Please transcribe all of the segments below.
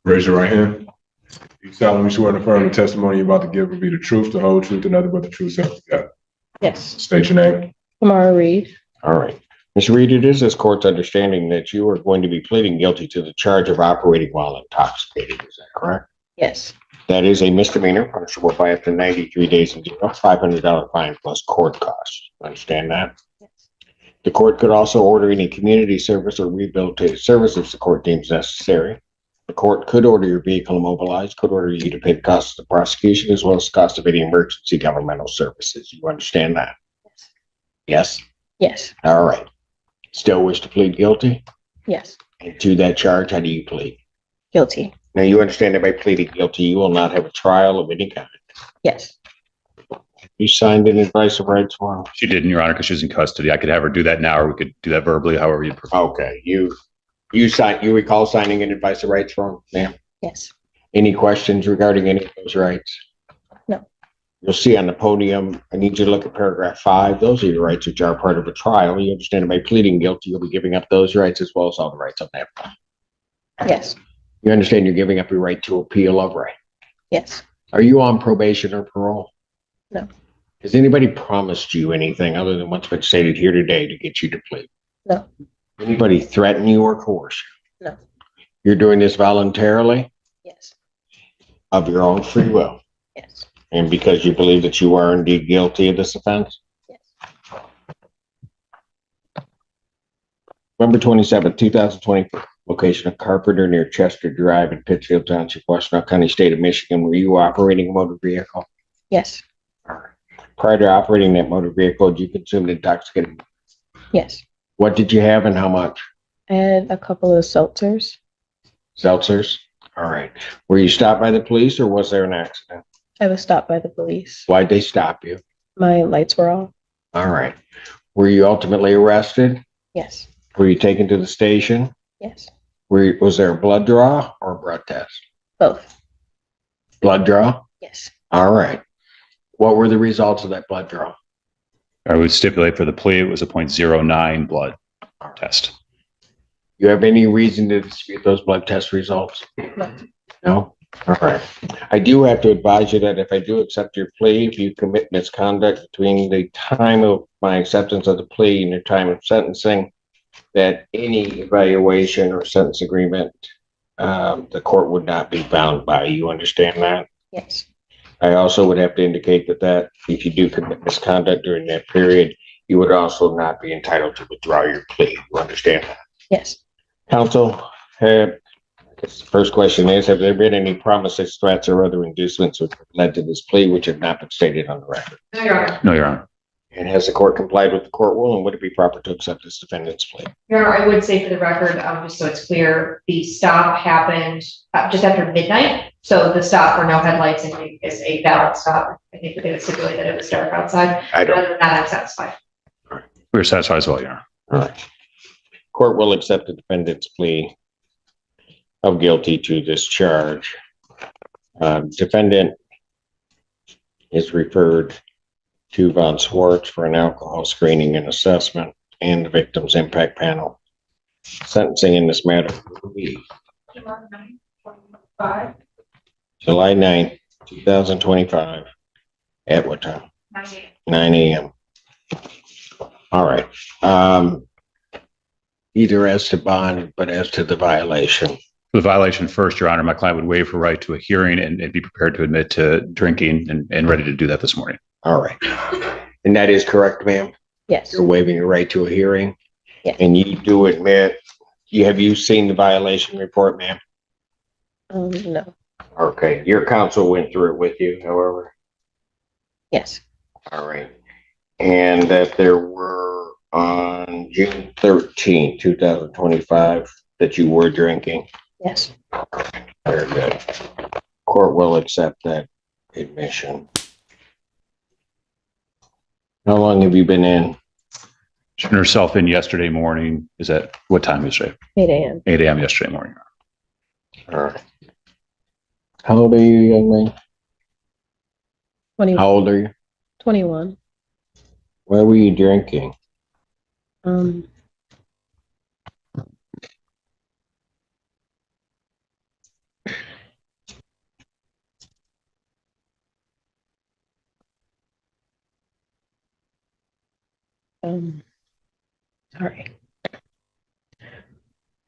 Raise your right hand. You solemnly swear to affirm the testimony you're about to give will be the truth, the whole truth, and nothing but the truth, so help you God. Yes. State your name. Tamara Reed. All right. Ms. Reed, it is this court's understanding that you are going to be pleading guilty to the charge of operating while intoxicated. Is that correct? Yes. That is a misdemeanor punishable by up to 93 days in jail, $500 fine plus court costs. Understand that? Yes. The court could also order any community service or rehabilitative service if the court deems necessary. The court could order your vehicle immobilized, could order you to pay the cost of the prosecution as well as the cost of any emergency governmental services. You understand that? Yes. Yes? Yes. All right. Still wish to plead guilty? Yes. And to that charge, how do you plead? Guilty. Now, you understand that by pleading guilty, you will not have a trial of any kind. Yes. You signed an advice of rights form? She didn't, Your Honor, because she's in custody. I could have her do that now, or we could do that verbally, however you prefer. Okay. You recall signing an advice of rights form, ma'am? Yes. Any questions regarding any of those rights? No. You'll see on the podium, I need you to look at paragraph 5. Those are your rights which are part of a trial. You understand that by pleading guilty, you'll be giving up those rights as well as all the rights on that. Yes. You understand you're giving up your right to appeal of right. Yes. Are you on probation or parole? No. Has anybody promised you anything other than what's been stated here today to get you to plead? No. Anybody threaten you or coerce you? No. You're doing this voluntarily Yes. of your own free will Yes. and because you believe that you are indeed guilty of this offense? Yes. November 27, 2024, location of Carpenter near Chester Drive in Pittsfield Township, Washtenaw County, State of Michigan. Were you operating a motor vehicle? Yes. Prior to operating that motor vehicle, did you consume intoxicating? Yes. What did you have and how much? I had a couple of seltzers. Seltzers? All right. Were you stopped by the police or was there an accident? I was stopped by the police. Why'd they stop you? My lights were off. All right. Were you ultimately arrested? Yes. Were you taken to the station? Yes. Was there a blood draw or a blood test? Both. Blood draw? Yes. All right. What were the results of that blood draw? I would stipulate for the plea, it was a .09 blood test. You have any reason to dispute those blood test results? No. No? All right. I do have to advise you that if I do accept your plea, if you commit misconduct between the time of my acceptance of the plea and the time of sentencing, that any evaluation or sentence agreement, the court would not be bound by. You understand that? Yes. I also would have to indicate that if you do commit misconduct during that period, you would also not be entitled to withdraw your plea. You understand that? Yes. Counsel, I guess the first question is, have there been any promises, threats, or other inducements which have led to this plea which have not been stated on the record? No, Your Honor. No, Your Honor. And has the court complied with the court rule, and would it be proper to accept this defendant's plea? Your Honor, I would say for the record, just so it's clear, the stop happened just after midnight. So the stop for no headlights is a valid stop. I think that they would stipulate that it was dark outside. I don't. Other than that, I'm satisfied. We're satisfied as well, Your Honor. All right. Court will accept the defendant's plea of guilty to this charge. Defendant is referred to Von Swartz for an alcohol screening and assessment and the victim's impact panel. Sentencing in this matter will be July 9th, 2025 at what time? 9 a.m. All right. Either as to bond, but as to the violation. The violation first, Your Honor, my client would waive her right to a hearing and be prepared to admit to drinking and ready to do that this morning. All right. And that is correct, ma'am? Yes. You're waiving your right to a hearing? Yes. And you do admit, have you seen the violation report, ma'am? No. Okay. Your counsel went through it with you, however? Yes. All right. And that there were on June 13, 2025, that you were drinking? Yes. Very good. Court will accept that admission. How long have you been in? She turned herself in yesterday morning. Is that what time yesterday? 8 a.m. 8 a.m. yesterday morning. All right. How old are you, young man? 20, How old are you? 21. Where were you drinking? Um, sorry.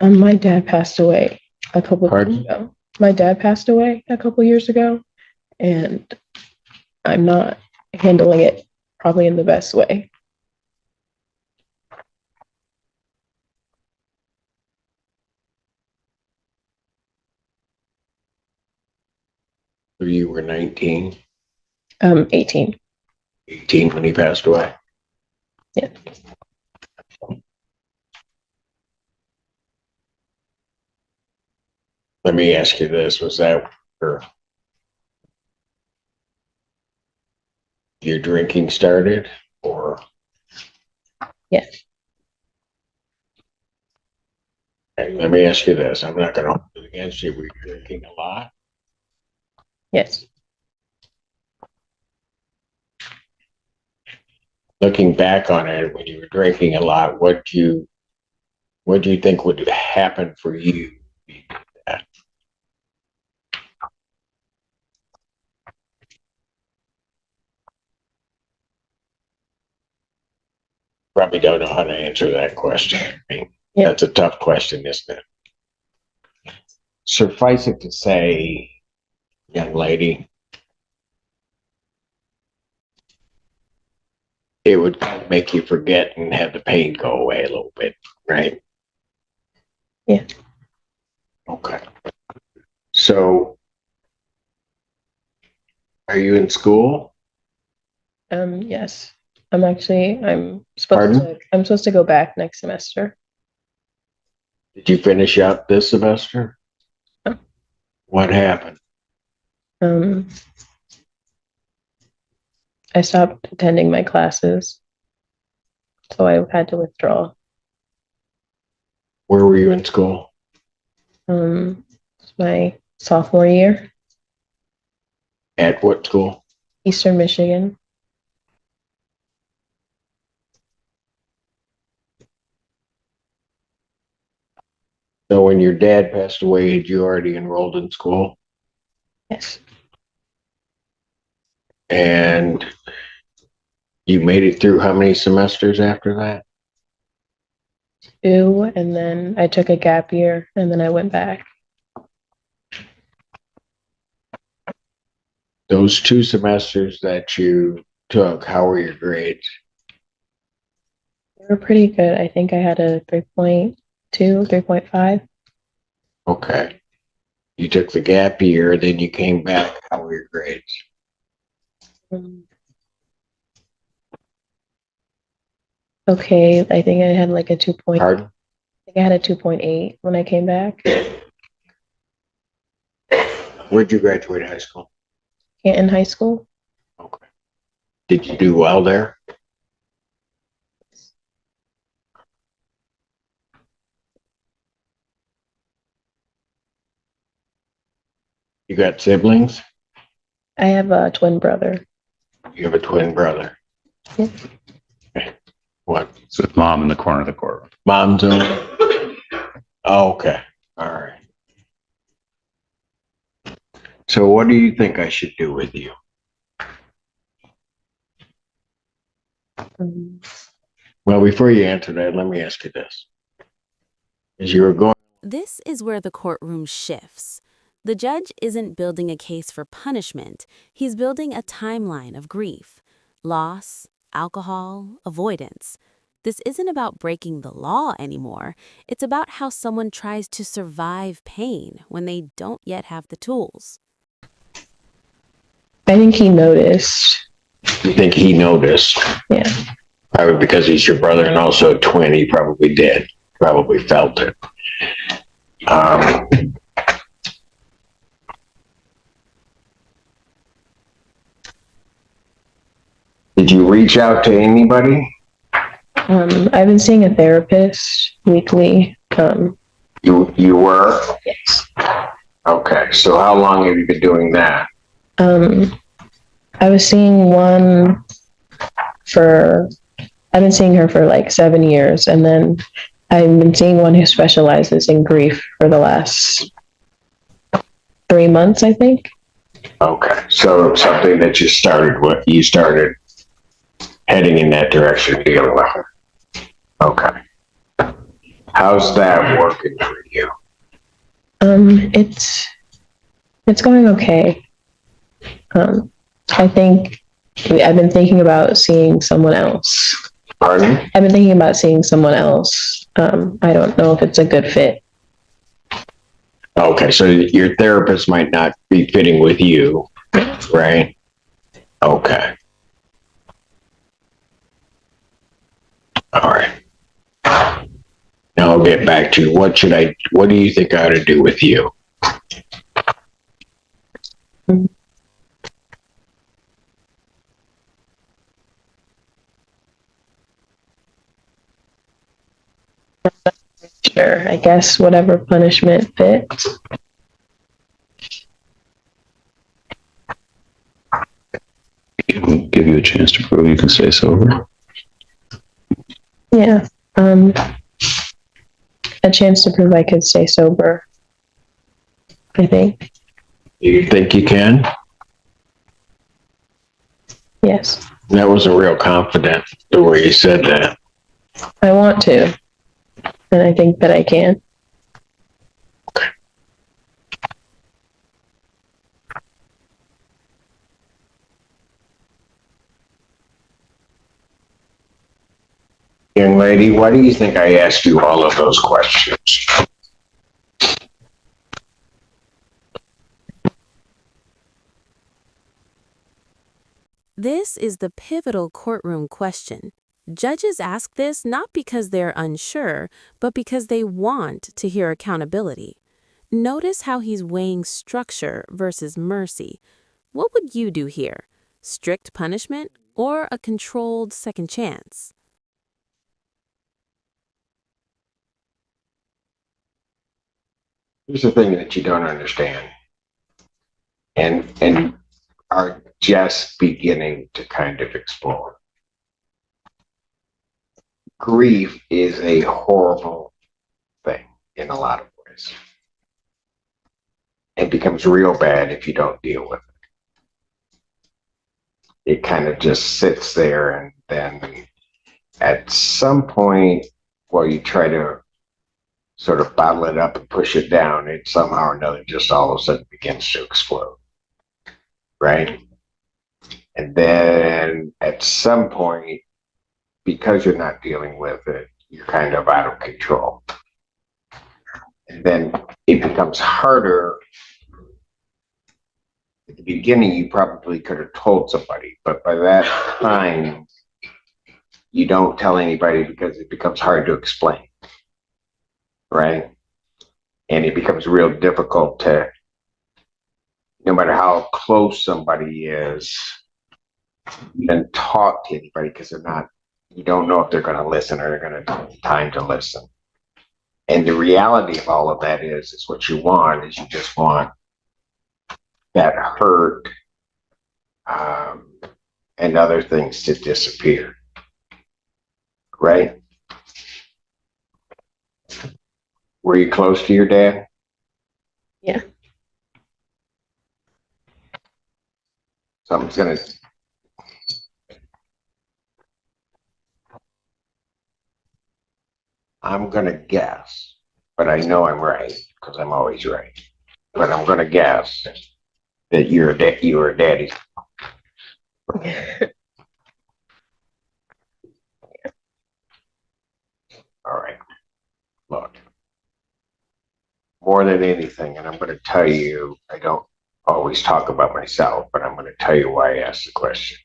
My dad passed away a couple years Pardon? ago. My dad passed away a couple years ago, and I'm not handling it probably in the best way. So you were 19, 18. 18 when he passed away? Yeah. Let me ask you this, was that where your drinking started, or? Yes. Hey, let me ask you this, I'm not gonna hold it against you, were you drinking a lot? Yes. Looking back on it, when you were drinking a lot, what do you think would happen for you? Probably don't know how to answer that question. I mean, Yeah. that's a tough question, isn't it? Suffice it to say, young lady, it would kind of make you forget and have the pain go away a little bit, right? Yeah. Okay. So, are you in school? Yes. I'm supposed to go back next semester. Did you finish up this semester? No. What happened? I stopped attending my classes, so I had to withdraw. Where were you in school? It's my sophomore year, At what school? Eastern Michigan. So when your dad passed away, had you already enrolled in school? Yes. And you made it through how many semesters after that? 2, and then I took a gap year, and then I went back. Those 2 semesters that you took, how were your grades? They were pretty good. I think I had a 3.2, 3.5. Okay. You took the gap year, then you came back. How were your grades? Okay, I think I had like a 2. Pardon? I think I had a 2.8 when I came back. Where'd you graduate high school? Canton High School. Okay. Did you do well there? You got siblings? I have a twin brother. You have a twin brother. Yeah. Okay. What? It's with mom in the corner of the courtroom. Mom's on? Oh, okay. All right. So what do you think I should do with you? Well, before you answer that, let me ask you this. As you were going, This is where the courtroom shifts. The judge isn't building a case for punishment. He's building a timeline of grief, loss, alcohol, avoidance. This isn't about breaking the law anymore. It's about how someone tries to survive pain when they don't yet have the tools. I think he noticed. you think he noticed? Yeah. Probably because he's your brother and also a twin, he probably did. Probably felt it. Did you reach out to anybody? I've been seeing a therapist weekly. You were? Yes. Okay, so how long have you been doing that? I was seeing one I've been seeing her for like 7 years, and then I've been seeing one who specializes in grief for the last 3 months, I think. Okay, so something that you started heading in that direction, dealing with her. Okay. How's that working for you? It's going okay. I think I've been thinking about seeing someone else. Pardon? I've been thinking about seeing someone else. I don't know if it's a good fit. Okay, so your therapist might not be fitting with you, right? Okay. All right. Now I'll get back to what do you think I ought to do with you? Sure, I guess whatever punishment fits. Give you a chance to prove you can stay sober. Yeah. A chance to prove I could stay sober. I think. You think you can? Yes. That wasn't real confident the way you said that. I want to. And I think that I can. Young lady, why do you think I asked you all of those questions? This is the pivotal courtroom question. Judges ask this not because they're unsure, but because they want to hear accountability. Notice how he's weighing structure versus mercy. What would you do here? Strict punishment or a controlled second chance? Here's the thing that you don't understand and are just beginning to kind of explore. Grief is a horrible thing in a lot of ways. It becomes real bad if you don't deal with it. It kind of just sits there, and then at some point, while you try to sort of bottle it up and push it down, it somehow or another just all of a sudden begins to explode. Right? And then at some point, because you're not dealing with it, you're kind of out of control. And then it becomes harder. At the beginning, you probably could have told somebody, but by that time, you don't tell anybody because it becomes hard to explain. Right? And it becomes real difficult to, no matter how close somebody is, even talk to anybody because you don't know if they're going to listen or they're going to take time to listen. And the reality of all of that is what you want is you just want that hurt and other things to disappear. Right? Were you close to your dad? Yeah. Something's going to... I'm going to guess, but I know I'm right because I'm always right. But I'm going to guess that you were a daddy's. All right. Look, more than anything, and I'm going to tell you, I don't always talk about myself, but I'm going to tell you why I asked the question.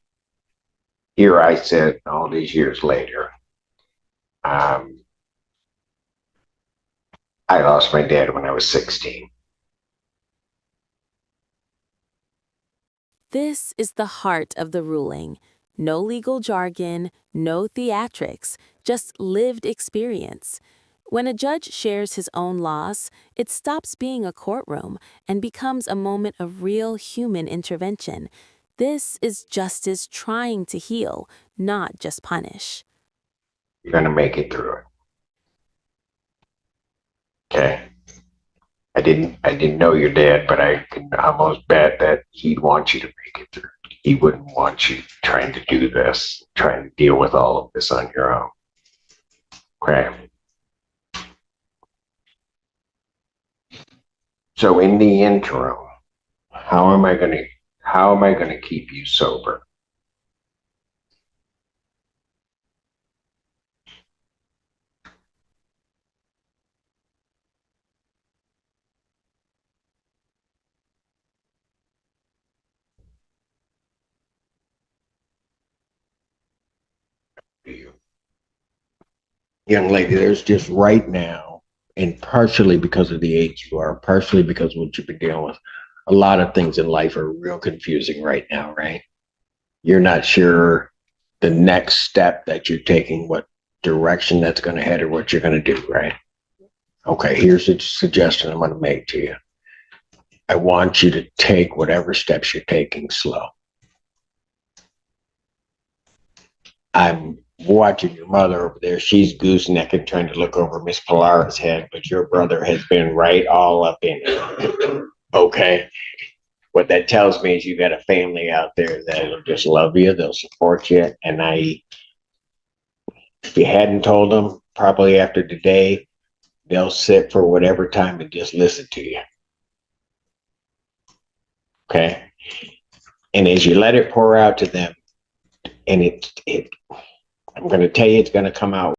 Here I sit all these years later. I lost my dad when I was 16. This is the heart of the ruling. No legal jargon, no theatrics, just lived experience. When a judge shares his own loss, it stops being a courtroom and becomes a moment of real human intervention. This is justice trying to heal, not just punish. You're going to make it through it. Okay. I didn't know your dad, but I can almost bet that he'd want you to make it through. he wouldn't want you trying to do this, trying to deal with all of this on your own. Okay. So in the interim, how am I going to keep you sober? Young lady, there's just right now, and partially because of the age you are, partially because of what you've been dealing with, a lot of things in life are real confusing right now, right? You're not sure the next step that you're taking, what direction that's going to head or what you're going to do, right? Okay, here's a suggestion I'm going to make to you. I want you to take whatever steps you're taking slow. I'm watching your mother over there. She's goosenecking trying to look over Miss Pilara's head, but your brother has been right all up in it. Okay. What that tells me is you got a family out there that'll just love you, they'll support you. And if you hadn't told them, probably after today, they'll sit for whatever time and just listen to you. Okay. And as you let it pour out to them, and I'm going to tell you, it's going to come out